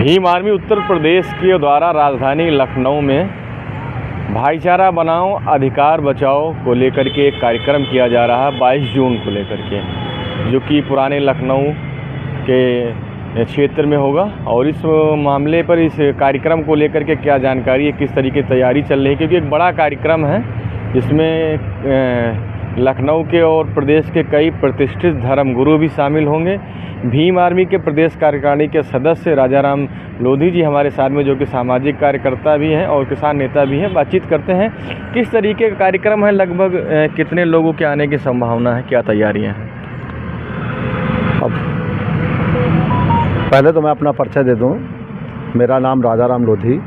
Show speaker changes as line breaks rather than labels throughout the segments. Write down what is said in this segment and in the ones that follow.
Bhim army Uttar Pradesh के द्वारा राजधानी लखनऊ में भाईचारा बनाओ अधिकार बचाओ को लेकर के एक कार्यक्रम किया जा रहा है 22 जून को लेकर के, जो कि पुराने लखनऊ के क्षेत्र में होगा। और इस मामले पर, इस कार्यक्रम को लेकर के क्या जानकारी है, किस तरीके की तैयारी चल रही है, क्योंकि एक बड़ा कार्यक्रम है। इसमें लखनऊ के और प्रदेश के कई प्रतिष्ठित धर्मगुरु भी शामिल होंगे। भीम आर्मी के प्रदेश कार्यकारिणी के सदस्य राजाराम लोधी जी हमारे साथ में, जो कि सामाजिक कार्यकर्ता भी हैं और किसान नेता भी हैं। बातचीत करते हैं किस तरीके का कार्यक्रम है, लगभग कितने लोगों के आने की संभावना है, क्या तैयारियां हैं।
अब पहले तो मैं अपना परिचय दे दूं। मेरा नाम राजाराम लोधी,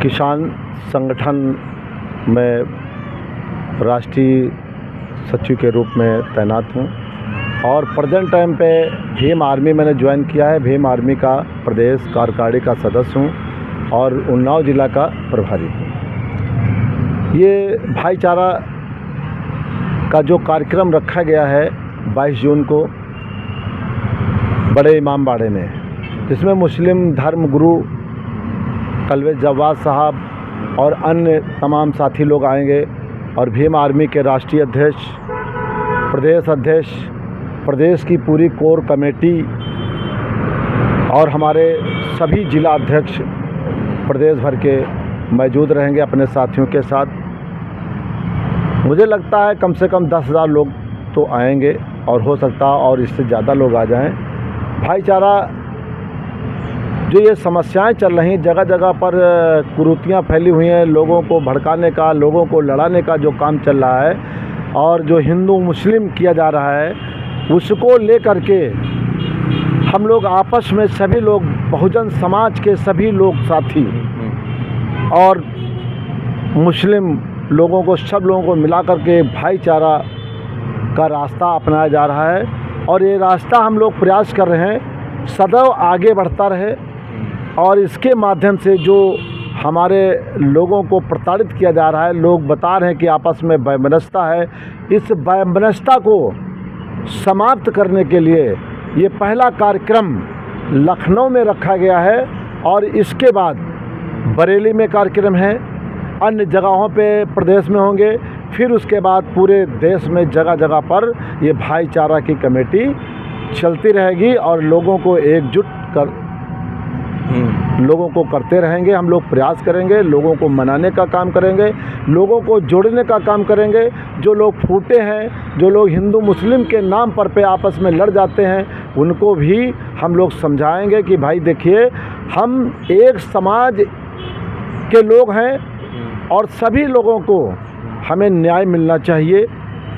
किसान संगठन में राष्ट्रीय सचिव के रूप में तैनात हूं और प्रेजेंट टाइम पे भीम आर्मी मैंने ज्वाइन किया है। भीम आर्मी का प्रदेश कार्यकारिणी का सदस्य हूं और उन्नाव जिला का प्रभारी हूं। ये भाईचारा का जो कार्यक्रम रखा गया है 22 जून को बड़े इमामबाड़े में, जिसमें मुस्लिम धर्म गुरु कलवे जवाद साहब और अन्य तमाम साथी लोग आएंगे और भीम आर्मी के राष्ट्रीय अध्यक्ष, प्रदेश अध्यक्ष, प्रदेश की पूरी कोर कमेटी और हमारे सभी जिला अध्यक्ष प्रदेश भर के मौजूद रहेंगे अपने साथियों के साथ। मुझे लगता है कम से कम 10,000 लोग तो आएंगे और हो सकता है और इससे ज़्यादा लोग आ जाएं। भाईचारा, जो ये समस्याएं चल रही, जगह जगह पर कुरीतियाँ फैली हुई हैं, लोगों को भड़काने का, लोगों को लड़ाने का जो काम चल रहा है और जो हिंदू मुस्लिम किया जा रहा है, उसको लेकर के हम लोग आपस में सभी लोग, बहुजन समाज के सभी लोग साथी और मुस्लिम लोगों को, सब लोगों को मिला करके भाईचारा का रास्ता अपनाया जा रहा है। और ये रास्ता हम लोग प्रयास कर रहे हैं सदैव आगे बढ़ता रहे और इसके माध्यम से जो हमारे लोगों को प्रताड़ित किया जा रहा है, लोग बता रहे हैं कि आपस में वैमनस्यता है, इस वैमनस्यता को समाप्त करने के लिए ये पहला कार्यक्रम लखनऊ में रखा गया है और इसके बाद बरेली में कार्यक्रम है, अन्य जगहों पे प्रदेश में होंगे, फिर उसके बाद पूरे देश में जगह जगह पर ये भाईचारा की कमेटी चलती रहेगी और लोगों को एकजुट कर लोगों को करते रहेंगे। हम लोग प्रयास करेंगे, लोगों को मनाने का काम करेंगे, लोगों को जोड़ने का काम करेंगे। जो लोग फूटे हैं, जो लोग हिंदू मुस्लिम के नाम पर पे आपस में लड़ जाते हैं, उनको भी हम लोग समझाएंगे कि भाई देखिए, हम एक समाज के लोग हैं और सभी लोगों को हमें न्याय मिलना चाहिए।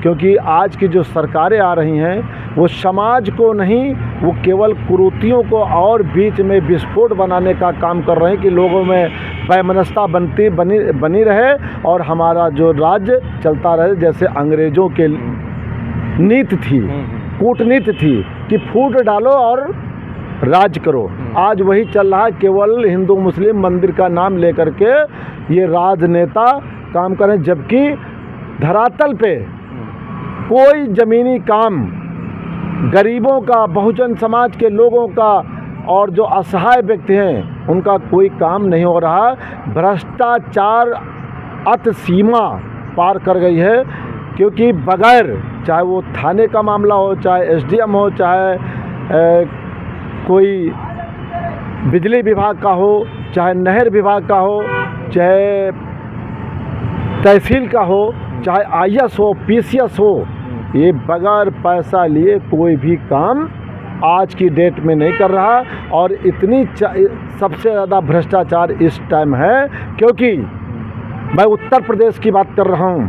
क्योंकि आज की जो सरकारें आ रही हैं वो समाज को नहीं, वो केवल कुरीतियों को और बीच में विस्फोट बनाने का काम कर रहे हैं कि लोगों में वैमनस्यता बनी रहे और हमारा जो राज्य चलता रहे। जैसे अंग्रेज़ों के नीति थी, कूटनीति थी कि फूट डालो और राज करो, आज वही चल रहा है। केवल हिंदू मुस्लिम मंदिर का नाम लेकर के ये राजनेता काम करें, जबकि धरातल पे कोई ज़मीनी काम गरीबों का, बहुजन समाज के लोगों का और जो असहाय व्यक्ति हैं उनका कोई काम नहीं हो रहा। भ्रष्टाचार अत सीमा पार कर गई है, क्योंकि बगैर, चाहे वो थाने का मामला हो, चाहे एसडीएम हो, चाहे कोई बिजली विभाग का हो, चाहे नहर विभाग का हो, चाहे तहसील का हो, चाहे आईएएस हो, पीसीएस हो, ये बगैर पैसा लिए कोई भी काम आज की डेट में नहीं कर रहा। और इतनी सबसे ज़्यादा भ्रष्टाचार इस टाइम है, क्योंकि मैं उत्तर प्रदेश की बात कर रहा हूँ,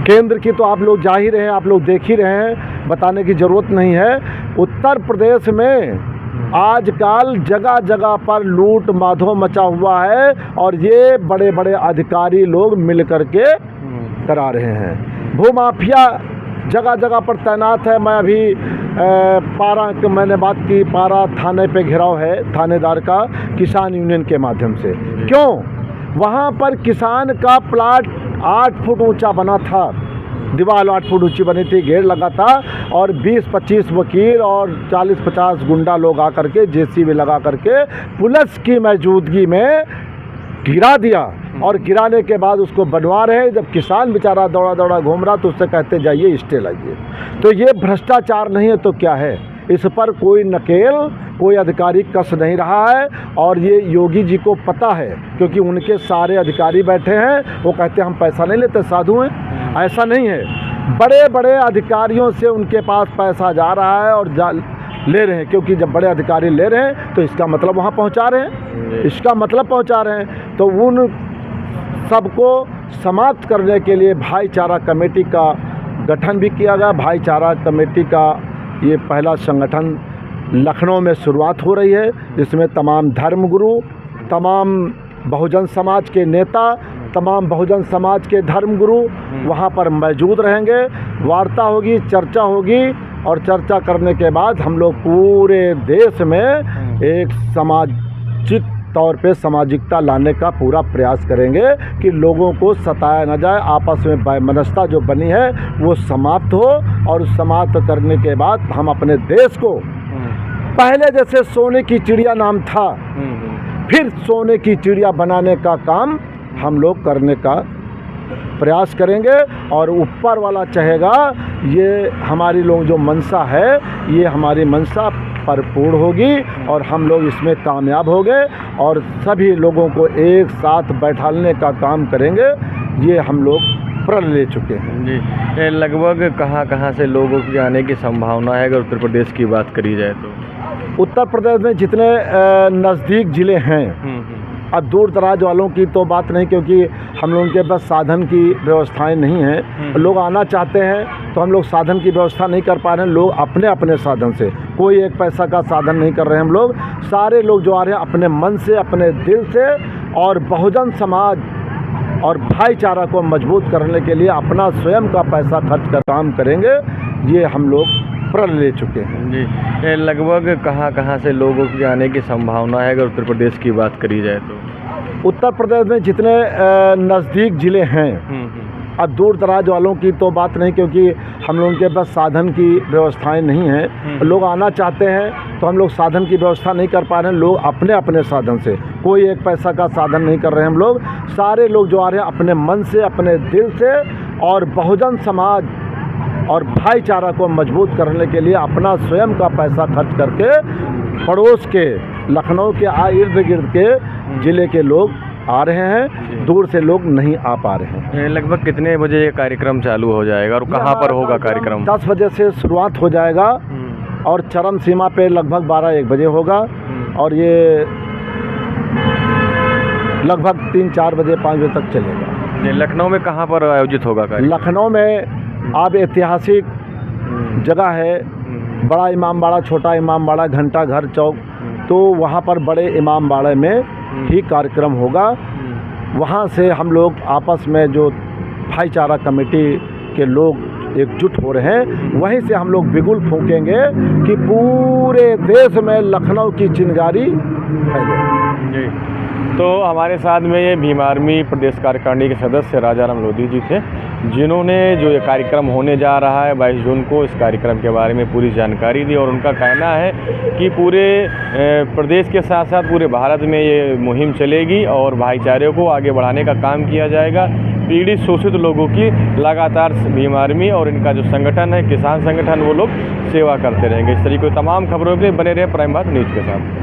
केंद्र की तो आप लोग जा ही रहे हैं, आप लोग देख ही रहे हैं, बताने की ज़रूरत नहीं है। उत्तर प्रदेश में आजकल जगह जगह पर लूट माधो मचा हुआ है और ये बड़े बड़े अधिकारी लोग मिल करके करा रहे हैं। भूमाफिया जगह जगह पर तैनात है। मैं अभी पारा, मैंने बात की, पारा थाने पे घेराव है थानेदार का किसान यूनियन के माध्यम से। क्यों? वहाँ पर किसान का प्लाट 8 फुट ऊंचा बना था, दीवार 8 फुट ऊंची बनी थी, गेट लगा था और 20-25 वकील और 40-50 गुंडा लोग आकर के जेसीबी लगा करके पुलिस की मौजूदगी में गिरा दिया। और गिराने के बाद उसको बनवा रहे हैं। जब किसान बेचारा दौड़ा दौड़ा घूम रहा तो उससे कहते जाइए स्टे लाइए। तो ये भ्रष्टाचार नहीं है तो क्या है? इस पर कोई नकेल, कोई अधिकारी कस नहीं रहा है। और ये योगी जी को पता है, क्योंकि उनके सारे अधिकारी बैठे हैं। वो कहते हैं हम पैसा नहीं लेते, साधु हैं। ऐसा नहीं है, बड़े बड़े अधिकारियों से उनके पास पैसा जा रहा है और ले रहे हैं, क्योंकि जब बड़े अधिकारी ले रहे हैं तो इसका मतलब वहाँ पहुँचा रहे हैं, इसका मतलब पहुँचा रहे हैं। तो उन सबको समाप्त करने के लिए भाईचारा कमेटी का गठन भी किया गया। भाईचारा कमेटी का ये पहला संगठन लखनऊ में शुरुआत हो रही है, जिसमें तमाम धर्मगुरु, तमाम बहुजन समाज के नेता, तमाम बहुजन समाज के धर्मगुरु वहाँ पर मौजूद रहेंगे। वार्ता होगी, चर्चा होगी और चर्चा करने के बाद हम लोग पूरे देश में एक सामाजिक तौर पे सामाजिकता लाने का पूरा प्रयास करेंगे कि लोगों को सताया न जाए। आपस में वैमनस्यता जो बनी है वो समाप्त हो, और उस समाप्त करने के बाद हम अपने देश को पहले जैसे सोने की चिड़िया नाम था, फिर सोने की चिड़िया बनाने का काम हम लोग करने का प्रयास करेंगे। और ऊपर वाला चाहेगा ये हमारी लोग जो मंशा है, ये हमारी मंशा परिपूर्ण होगी और हम लोग इसमें कामयाब होंगे और सभी लोगों को एक साथ बैठाने का काम करेंगे। ये हम लोग प्रण ले चुके हैं
जी। ये लगभग कहाँ से लोगों के आने की संभावना है अगर उत्तर प्रदेश की बात करी जाए तो?
उत्तर प्रदेश में जितने नज़दीक ज़िले हैं, अब दूर दराज वालों की तो बात नहीं, क्योंकि हम लोगों के पास साधन की व्यवस्थाएं नहीं हैं। लोग आना चाहते हैं तो हम लोग साधन की व्यवस्था नहीं कर पा रहे हैं। लोग अपने अपने साधन से, कोई एक पैसा का साधन नहीं कर रहे हैं। हम लोग सारे लोग जो आ रहे हैं अपने मन से, अपने दिल से, और बहुजन समाज और भाईचारा को मजबूत करने के लिए अपना स्वयं का पैसा खर्च कर काम करेंगे। ये हम लोग प्रण ले चुके हैं
जी। ये लगभग कहाँ से लोगों के आने की संभावना है अगर उत्तर प्रदेश की बात करी जाए तो?
उत्तर प्रदेश में जितने नज़दीक ज़िले हैं, अब दूर दराज वालों की तो बात नहीं, क्योंकि हम लोगों के पास साधन की व्यवस्थाएं नहीं हैं। लोग आना चाहते हैं तो हम लोग साधन की व्यवस्था नहीं कर पा रहे हैं। लोग अपने अपने साधन से, कोई एक पैसा का साधन नहीं कर रहे हैं। हम लोग सारे लोग जो आ रहे हैं अपने मन से, अपने दिल से, और बहुजन समाज और भाईचारा को मजबूत करने के लिए अपना स्वयं का पैसा खर्च करके पड़ोस के लखनऊ के इर्द गिर्द के ज़िले के लोग आ रहे हैं। दूर से लोग नहीं आ पा रहे हैं।
लगभग कितने बजे ये कार्यक्रम चालू हो जाएगा और कहाँ पर होगा कार्यक्रम?
10 बजे से शुरुआत हो जाएगा और चरम सीमा पे लगभग 12-1 बजे होगा, और ये लगभग 3-4 बजे 5 बजे तक चलेगा।
लखनऊ में कहाँ पर आयोजित होगा कार्यक्रम?
लखनऊ में आप ऐतिहासिक जगह है, बड़ा इमामबाड़ा, छोटा इमामबाड़ा, घंटा घर चौक, तो वहाँ पर बड़े इमामबाड़े में ही कार्यक्रम होगा। वहाँ से हम लोग आपस में जो भाईचारा कमेटी के लोग एकजुट हो रहे हैं, वहीं से हम लोग बिगुल फूंकेंगे कि पूरे देश में लखनऊ की चिंगारी फैले
जी। तो हमारे साथ में ये भीम आर्मी प्रदेश कार्यकारिणी के सदस्य राजाराम लोधी जी थे, जिन्होंने जो ये कार्यक्रम होने जा रहा है 22 जून को, इस कार्यक्रम के बारे में पूरी जानकारी दी। और उनका कहना है कि पूरे प्रदेश के साथ साथ पूरे भारत में ये मुहिम चलेगी और भाईचारे को आगे बढ़ाने का काम किया जाएगा। पीड़ित शोषित लोगों की लगातार भीम आर्मी और इनका जो संगठन है, किसान संगठन, वो लोग सेवा करते रहेंगे। इस तरीके की तमाम खबरों के लिए बने रहे प्राइम भारत न्यूज़ के साथ।